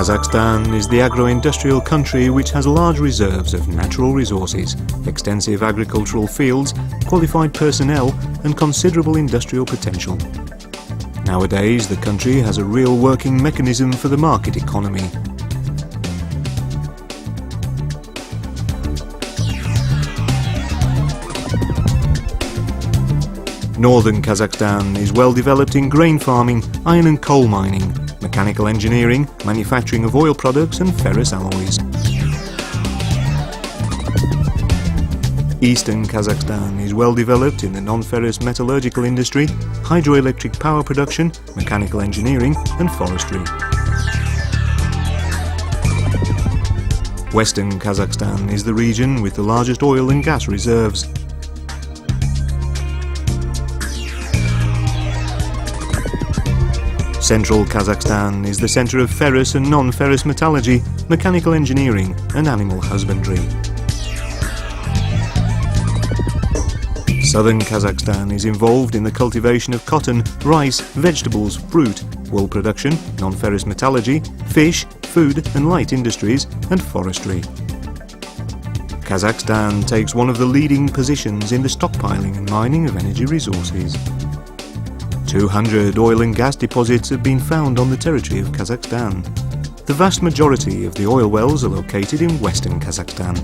Kazakhstan is the agro-industrial country which has large reserves of natural resources, extensive agricultural fields, qualified personnel and considerable industrial potential. Nowadays, the country has a real working mechanism for the market economy. Northern Kazakhstan is well developed in grain farming, iron and coal mining, mechanical engineering, manufacturing of oil products and ferrous alloys. Eastern Kazakhstan is well developed in the non-ferrous metallurgical industry, hydroelectric power production, mechanical engineering and forestry. Western Kazakhstan is the region with the largest oil and gas reserves. Central Kazakhstan is the centre of ferrous and non-ferrous metallurgy, mechanical engineering and animal husbandry. Southern Kazakhstan is involved in the cultivation of cotton, rice, vegetables, fruit, wool production, non-ferrous metallurgy, fish, food and light industries and forestry. Kazakhstan takes one of the leading positions in the stockpiling and mining of energy resources. 200 oil and gas deposits have been found on the territory of Kazakhstan. The vast majority of the oil wells are located in western Kazakhstan.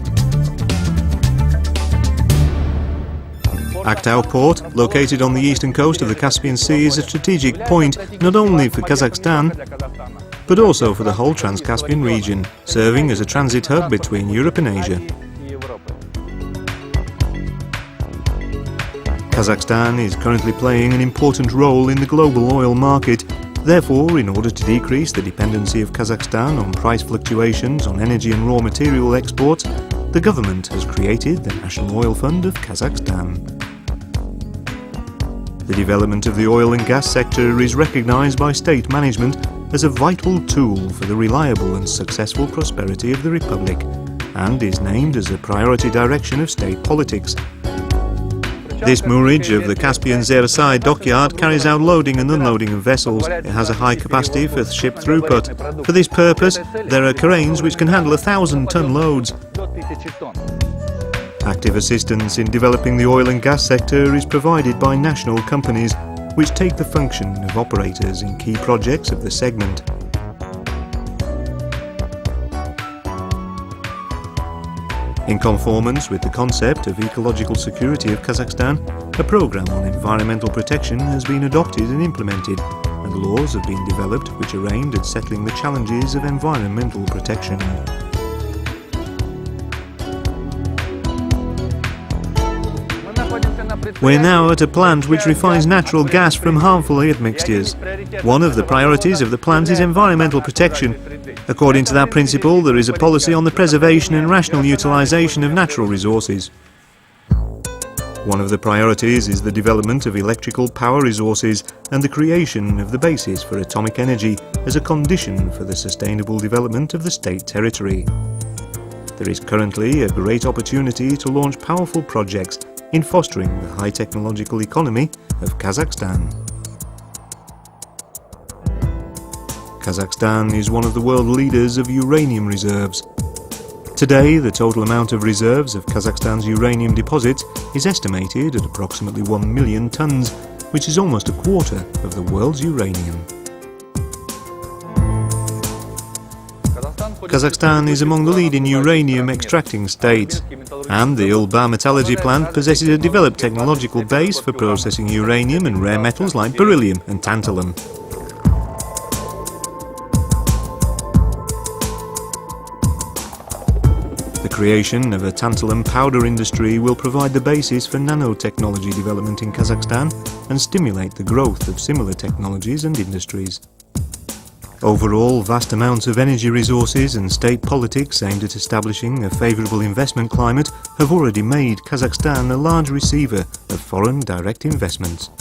Aktau port, located on the eastern coast of the Caspian Sea, is a strategic point not only for Kazakhstan, but also for the whole Trans-Caspian region, serving as a transit hub between Europe and Asia. Kazakhstan is currently playing an important role in the global oil market. Therefore, in order to decrease the dependency of Kazakhstan on price fluctuations on energy and raw material exports, the government has created the National Oil Fund of Kazakhstan. The development of the oil and gas sector is recognized by state management as a vital tool for the reliable and successful prosperity of the Republic, and is named as a priority direction of state politics. This moorage of the Caspian Zeresai dockyard carries out loading and unloading of vessels. It has a high capacity for ship throughput. For this purpose, there are cranes which can handle 1,000-ton loads. Active assistance in developing the oil and gas sector is provided by national companies, which take the function of operators in key projects of the segment. In conformance with the concept of ecological security of Kazakhstan, a program on environmental protection has been adopted and implemented, and laws have been developed which are aimed at settling the challenges of environmental protection. We're now at a plant which refines natural gas from harmful admixtures. One of the priorities of the plant is environmental protection. According to that principle, there is a policy on the preservation and rational utilisation of natural resources. One of the priorities is the development of electrical power resources and the creation of the basis for atomic energy as a condition for the sustainable development of the state territory. There is currently a great opportunity to launch powerful projects in fostering the high technological economy of Kazakhstan. Kazakhstan is one of the world leaders of uranium reserves. Today, the total amount of reserves of Kazakhstan's uranium deposits is estimated at approximately 1 million tons, which is almost a quarter of the world's uranium. Kazakhstan is among the leading uranium extracting states, and the Ulba metallurgy plant possesses a developed technological base for processing uranium and rare metals like beryllium and tantalum. The creation of a tantalum powder industry will provide the basis for nanotechnology development in Kazakhstan and stimulate the growth of similar technologies and industries. Overall, vast amounts of energy resources and state politics aimed at establishing a favourable investment climate have already made Kazakhstan a large receiver of foreign direct investments.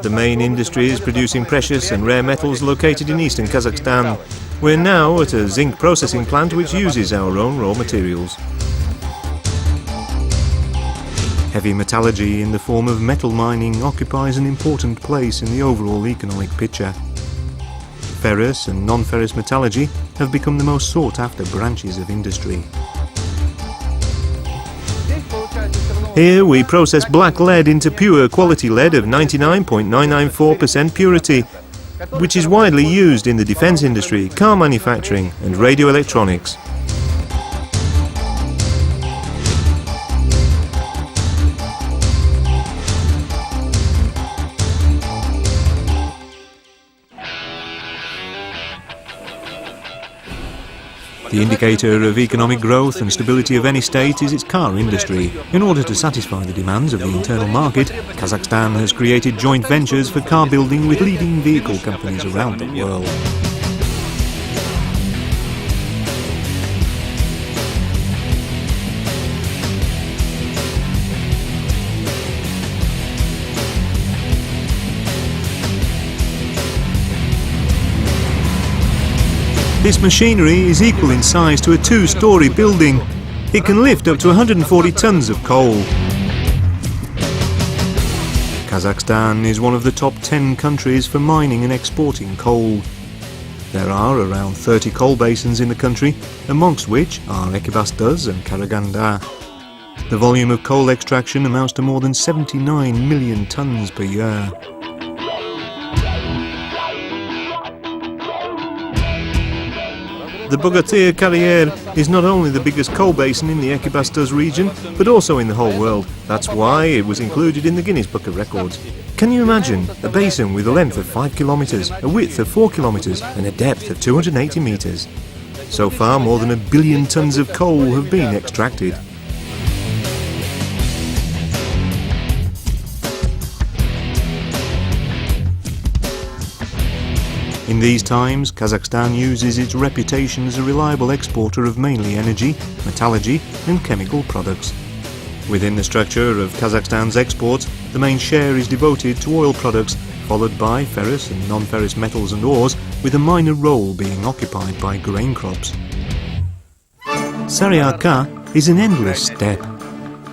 The main industry is producing precious and rare metals located in eastern Kazakhstan. We're now at a zinc processing plant which uses our own raw materials. Heavy metallurgy in the form of metal mining occupies an important place in the overall economic picture. Ferrous and non-ferrous metallurgy have become the most sought-after branches of industry. Here we process black lead into pure quality lead of 99.994% purity, which is widely used in the defence industry, car manufacturing and radio electronics. The indicator of economic growth and stability of any state is its car industry. In order to satisfy the demands of the internal market, Kazakhstan has created joint ventures for car building with leading vehicle companies around the world. This machinery is equal in size to a two-storey building. It can lift up to 140 tons of coal. Kazakhstan is one of the top 10 countries for mining and exporting coal. There are around 30 coal basins in the country, amongst which are Ekibastuz and Karaganda. The volume of coal extraction amounts to more than 79 million tons per year. The Bogatyr Karyer is not only the biggest coal basin in the Ekibastuz region, but also in the whole world. That's why it was included in the Guinness Book of Records. Can you imagine a basin with a length of 5 kilometres, a width of 4 kilometres and a depth of 280 metres? So far, more than 1 billion tonnes of coal have been extracted. In these times, Kazakhstan uses its reputation as a reliable exporter of mainly energy, metallurgy and chemical products. Within the structure of Kazakhstan's exports, the main share is devoted to oil products, followed by ferrous and non-ferrous metals and ores, with a minor role being occupied by grain crops. Saryaka is an endless steppe.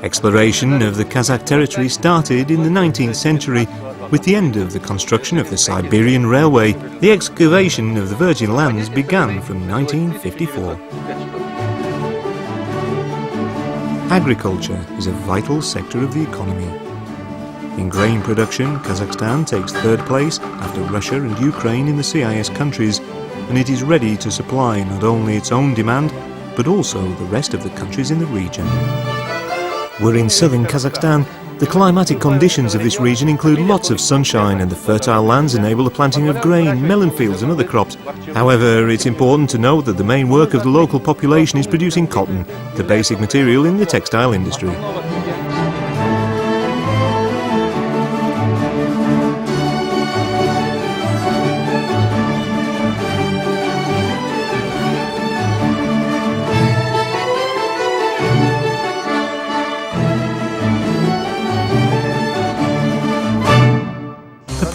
Exploration of the Kazakh territory started in the 19th century. With the end of the construction of the Siberian Railway, the excavation of the virgin lands began from 1954. Agriculture is a vital sector of the economy. In grain production, Kazakhstan takes third place after Russia and Ukraine in the CIS countries, and it is ready to supply not only its own demand, but also the rest of the countries in the region. We're in southern Kazakhstan. The climatic conditions of this region include lots of sunshine, and the fertile lands enable the planting of grain, melon fields and other crops. However, it's important to note that the main work of the local population is producing cotton, the basic material in the textile industry.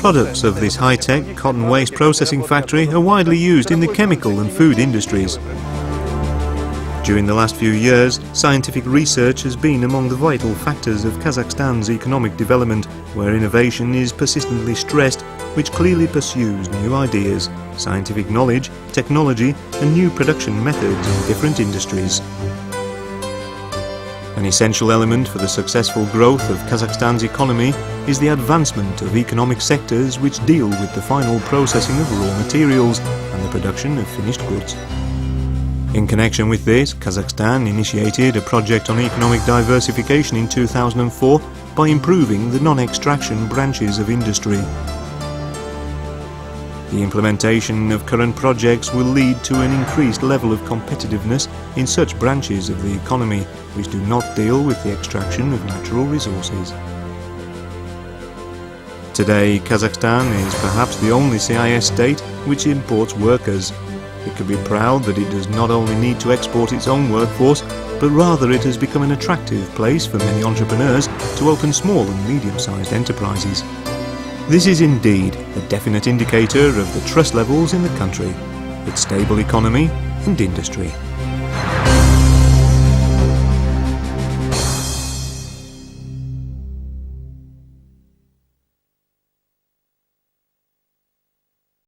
Products of this high-tech cotton waste processing factory are widely used in the chemical and food industries. During the last few years, scientific research has been among the vital factors of Kazakhstan's economic development, where innovation is persistently stressed, which clearly pursues new ideas, scientific knowledge, technology and new production methods in different industries. An essential element for the successful growth of Kazakhstan's economy is the advancement of economic sectors which deal with the final processing of raw materials and the production of finished goods. In connection with this, Kazakhstan initiated a project on economic diversification in 2004 by improving the non-extraction branches of industry. The implementation of current projects will lead to an increased level of competitiveness in such branches of the economy which do not deal with the extraction of natural resources. Today, Kazakhstan is perhaps the only CIS state which imports workers. It can be proud that it does not only need to export its own workforce, but rather it has become an attractive place for many entrepreneurs to open small and medium-sized enterprises. This is indeed a definite indicator of the trust levels in the country, its stable economy and industry.